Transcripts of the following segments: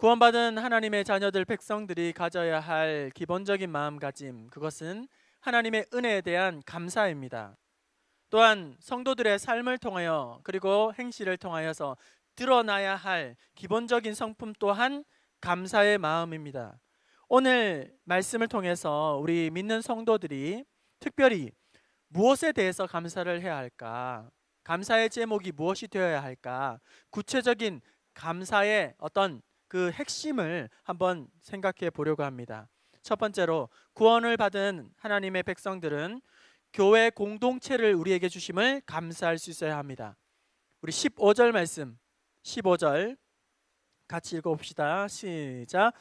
구원받은 하나님의 자녀들 백성들이 가져야 할 기본적인 마음가짐, 그것은 하나님의 은혜에 대한 감사입니다. 또한 성도들의 삶을 통하여 그리고 행실을 통하여서 드러나야 할 기본적인 성품 또한 감사의 마음입니다. 오늘 말씀을 통해서 우리 믿는 성도들이 특별히 무엇에 대해서 감사를 해야 할까? 감사의 제목이 무엇이 되어야 할까? 구체적인 감사의 어떤 그 핵심을 한번 생각해 보려고 합니다. 첫 번째로, 구원을 받은 하나님의 백성들은 교회 공동체를 우리에게 주심을 감사할 수 있어야 합니다. 우리 15절 말씀, 15절 같이 읽어봅시다. 시작.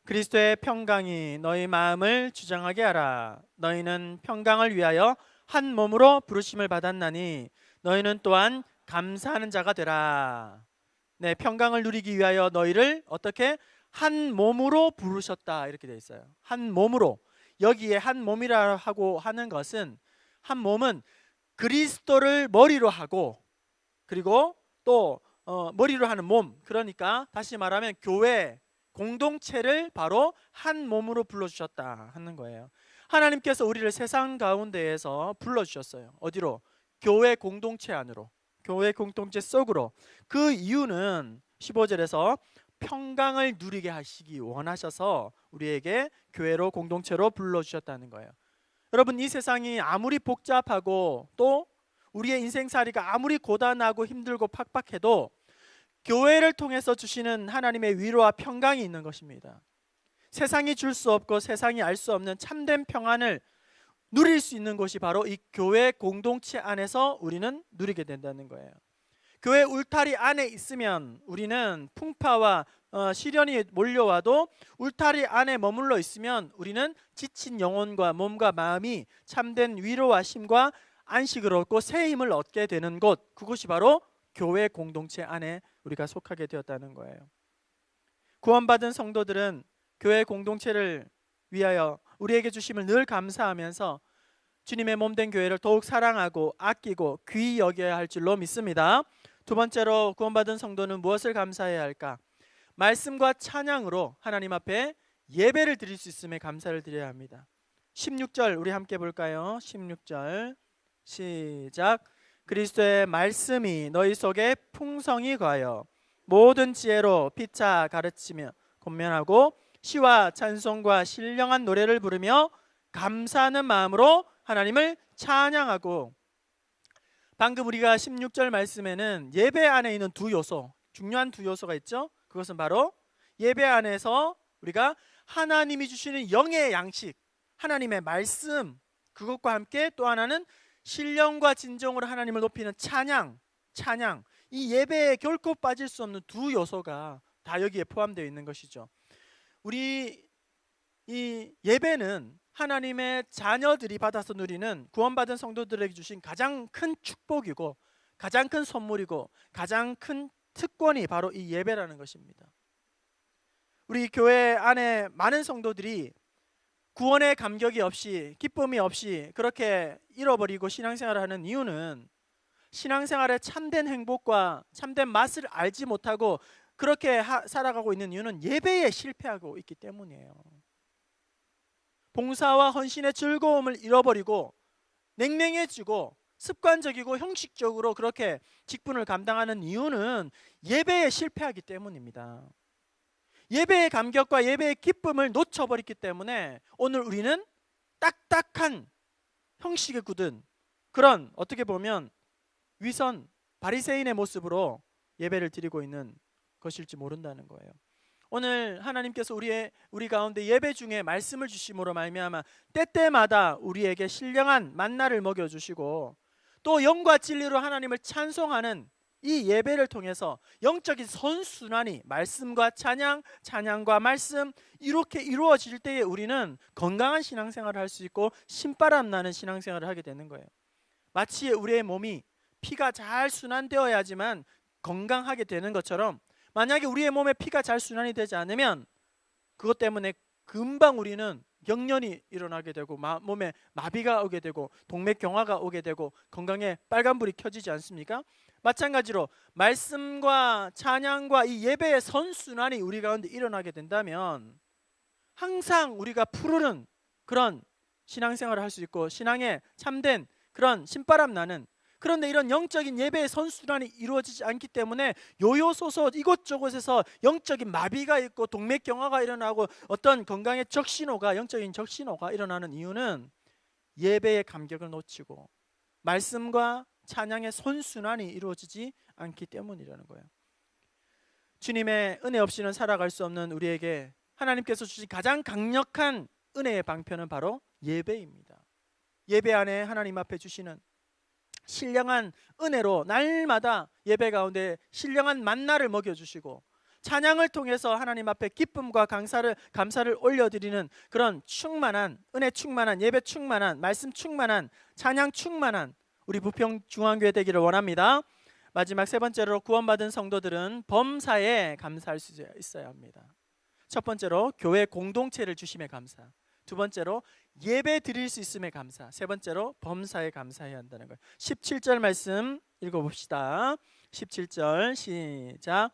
그리스도의 평강이 너희 마음을 주장하게 하라. 너희는 평강을 위하여 한 몸으로 부르심을 받았나니 너희는 또한 감사하는 자가 되라. 네, 평강을 누리기 위하여 너희를 어떻게 한 몸으로 부르셨다, 이렇게 되어 있어요. 한 몸으로. 여기에 한 몸이라 하고 하는 것은, 한 몸은 그리스도를 머리로 하고, 그리고 또 머리로 하는 몸, 그러니까 다시 말하면 교회 공동체를 바로 한 몸으로 불러주셨다 하는 거예요. 하나님께서 우리를 세상 가운데에서 불러주셨어요. 어디로? 교회 공동체 안으로, 교회 공동체 속으로. 그 이유는 15절에서 평강을 누리게 하시기 원하셔서 우리에게 교회로, 공동체로 불러주셨다는 거예요. 여러분, 이 세상이 아무리 복잡하고 또 우리의 인생살이가 아무리 고단하고 힘들고 팍팍해도 교회를 통해서 주시는 하나님의 위로와 평강이 있는 것입니다. 세상이 줄 수 없고 세상이 알 수 없는 참된 평안을 누릴 수 있는 곳이 바로 이 교회 공동체 안에서 우리는 누리게 된다는 거예요. 교회 울타리 안에 있으면 우리는 풍파와 시련이 몰려와도 울타리 안에 머물러 있으면 우리는 지친 영혼과 몸과 마음이 참된 위로와 힘과 안식을 얻고 새 힘을 얻게 되는 곳, 그곳이 바로 교회 공동체 안에 우리가 속하게 되었다는 거예요. 구원받은 성도들은 교회 공동체를 위하여 우리에게 주심을 늘 감사하면서 주님의 몸된 교회를 더욱 사랑하고 아끼고 귀히 여겨야 할 줄로 믿습니다. 두 번째로, 구원받은 성도는 무엇을 감사해야 할까? 말씀과 찬양으로 하나님 앞에 예배를 드릴 수 있음에 감사를 드려야 합니다. 16절 우리 함께 볼까요? 16절 시작. 그리스도의 말씀이 너희 속에 풍성히 거하여 모든 지혜로 피차 가르치며 권면하고 시와 찬송과 신령한 노래를 부르며 감사하는 마음으로 하나님을 찬양하고. 방금 우리가 16절 말씀에는 예배 안에 있는 두 요소, 중요한 두 요소가 있죠. 그것은 바로 예배 안에서 우리가 하나님이 주시는 영의 양식, 하나님의 말씀, 그것과 함께 또 하나는 신령과 진정으로 하나님을 높이는 찬양. 이 예배에 결코 빠질 수 없는 두 요소가 다 여기에 포함되어 있는 것이죠. 우리 이 예배는 하나님의 자녀들이 받아서 누리는, 구원받은 성도들에게 주신 가장 큰 축복이고 가장 큰 선물이고 가장 큰 특권이 바로 이 예배라는 것입니다. 우리 교회 안에 많은 성도들이 구원의 감격이 없이, 기쁨이 없이 그렇게 잃어버리고 신앙생활을 하는 이유는 신앙생활의 참된 행복과 참된 맛을 알지 못하고 그렇게 살아가고 있는 이유는 예배에 실패하고 있기 때문이에요. 봉사와 헌신의 즐거움을 잃어버리고 냉랭해지고 습관적이고 형식적으로 그렇게 직분을 감당하는 이유는 예배에 실패하기 때문입니다. 예배의 감격과 예배의 기쁨을 놓쳐버렸기 때문에 오늘 우리는 딱딱한 형식에 굳은 그런, 어떻게 보면 위선 바리새인의 모습으로 예배를 드리고 있는 것일지 모른다는 거예요. 오늘 하나님께서 우리 가운데 예배 중에 말씀을 주심으로 말미암아 때때마다 우리에게 신령한 만나를 먹여주시고 또 영과 진리로 하나님을 찬송하는 이 예배를 통해서 영적인 선순환이, 말씀과 찬양, 찬양과 말씀, 이렇게 이루어질 때에 우리는 건강한 신앙생활을 할 수 있고 신바람 나는 신앙생활을 하게 되는 거예요. 마치 우리의 몸이 피가 잘 순환되어야지만 건강하게 되는 것처럼, 만약에 우리의 몸에 피가 잘 순환이 되지 않으면 그것 때문에 금방 우리는 경련이 일어나게 되고 몸에 마비가 오게 되고 동맥경화가 오게 되고 건강에 빨간불이 켜지지 않습니까? 마찬가지로 말씀과 찬양과 이 예배의 선순환이 우리 가운데 일어나게 된다면 항상 우리가 푸르른 그런 신앙생활을 할 수 있고 신앙에 참된 그런 신바람 나는, 그런데 이런 영적인 예배의 선순환이 이루어지지 않기 때문에 요요소소 이곳저곳에서 영적인 마비가 있고 동맥경화가 일어나고 어떤 건강의 적신호가, 영적인 적신호가 일어나는 이유는 예배의 감격을 놓치고 말씀과 찬양의 선순환이 이루어지지 않기 때문이라는 거예요. 주님의 은혜 없이는 살아갈 수 없는 우리에게 하나님께서 주신 가장 강력한 은혜의 방편은 바로 예배입니다. 예배 안에 하나님 앞에 주시는 신령한 은혜로 날마다 예배 가운데 신령한 만나를 먹여주시고 찬양을 통해서 하나님 앞에 기쁨과 감사를 올려드리는 그런 충만한 은혜 충만한 예배 충만한 말씀 충만한 찬양 충만한 우리 부평중앙교회 되기를 원합니다. 마지막 세 번째로 구원받은 성도들은 범사에 감사할 수 있어야 합니다. 첫 번째로 교회 공동체를 주심에 감사, 두 번째로 예배 드릴 수 있음에 감사, 세 번째로 범사에 감사해야 한다는 거예요. 17절 말씀 읽어봅시다. 17절 시작.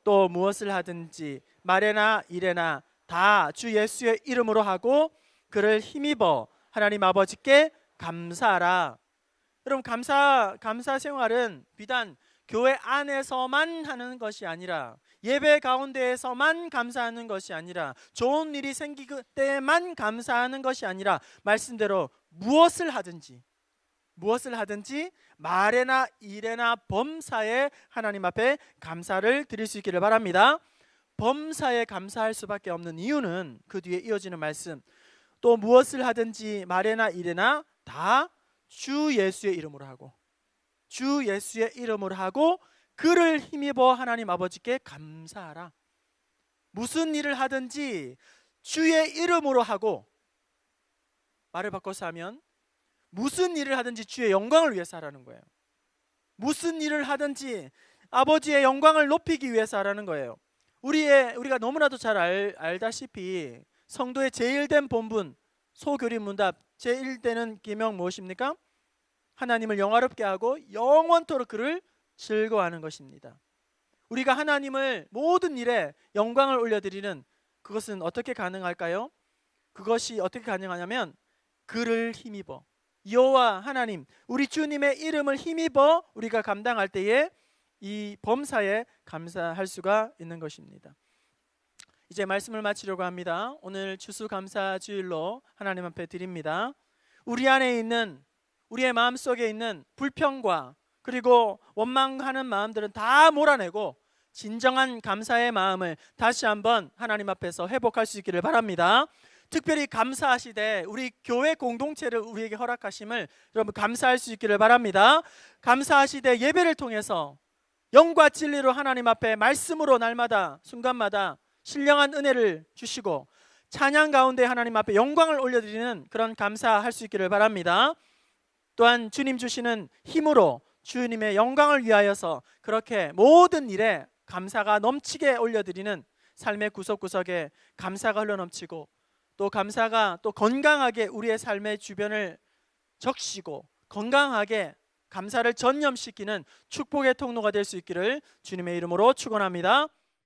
또 무엇을 하든지 말에나 일에나 다 주 예수의 이름으로 하고 그를 힘입어 하나님 아버지께 감사하라. 여러분, 감사 생활은 비단 교회 안에서만 하는 것이 아니라, 예배 가운데에서만 감사하는 것이 아니라, 좋은 일이 생길 때만 감사하는 것이 아니라, 말씀대로 무엇을 하든지 말에나 일에나 범사에 하나님 앞에 감사를 드릴 수 있기를 바랍니다. 범사에 감사할 수밖에 없는 이유는 그 뒤에 이어지는 말씀, 또 무엇을 하든지 말에나 일에나 다 주 예수의 이름으로 하고, 주 예수의 이름으로 하고 그를 힘입어 하나님 아버지께 감사하라. 무슨 일을 하든지 주의 이름으로 하고, 말을 바꿔서 하면 무슨 일을 하든지 주의 영광을 위해서 하라는 거예요. 무슨 일을 하든지 아버지의 영광을 높이기 위해서 하라는 거예요. 우리가 너무나도 잘 알다시피 성도의 제일된 본분, 소교리 문답 제1되는 계명 무엇입니까? 하나님을 영화롭게 하고 영원토록 그를 즐거워하는 것입니다. 우리가 하나님을 모든 일에 영광을 올려드리는 그것은 어떻게 가능할까요? 그것이 어떻게 가능하냐면 그를 힘입어, 여호와 하나님 우리 주님의 이름을 힘입어 우리가 감당할 때에 이 범사에 감사할 수가 있는 것입니다. 이제 말씀을 마치려고 합니다. 오늘 추수감사주일로 하나님 앞에 드립니다. 우리 안에 있는, 우리의 마음속에 있는 불평과 그리고 원망하는 마음들은 다 몰아내고 진정한 감사의 마음을 다시 한번 하나님 앞에서 회복할 수 있기를 바랍니다. 특별히 감사하시되 우리 교회 공동체를 우리에게 허락하심을 여러분 감사할 수 있기를 바랍니다. 감사하시되 예배를 통해서 영과 진리로 하나님 앞에 말씀으로 날마다 순간마다 신령한 은혜를 주시고 찬양 가운데 하나님 앞에 영광을 올려드리는 그런 감사할 수 있기를 바랍니다. 또한 주님 주시는 힘으로 주님의 영광을 위하여서 그렇게 모든 일에 감사가 넘치게 올려드리는 삶의 구석구석에 감사가 흘러넘치고, 또 감사가 또 건강하게 우리의 삶의 주변을 적시고 건강하게 감사를 전념시키는 축복의 통로가 될 수 있기를 주님의 이름으로 축원합니다.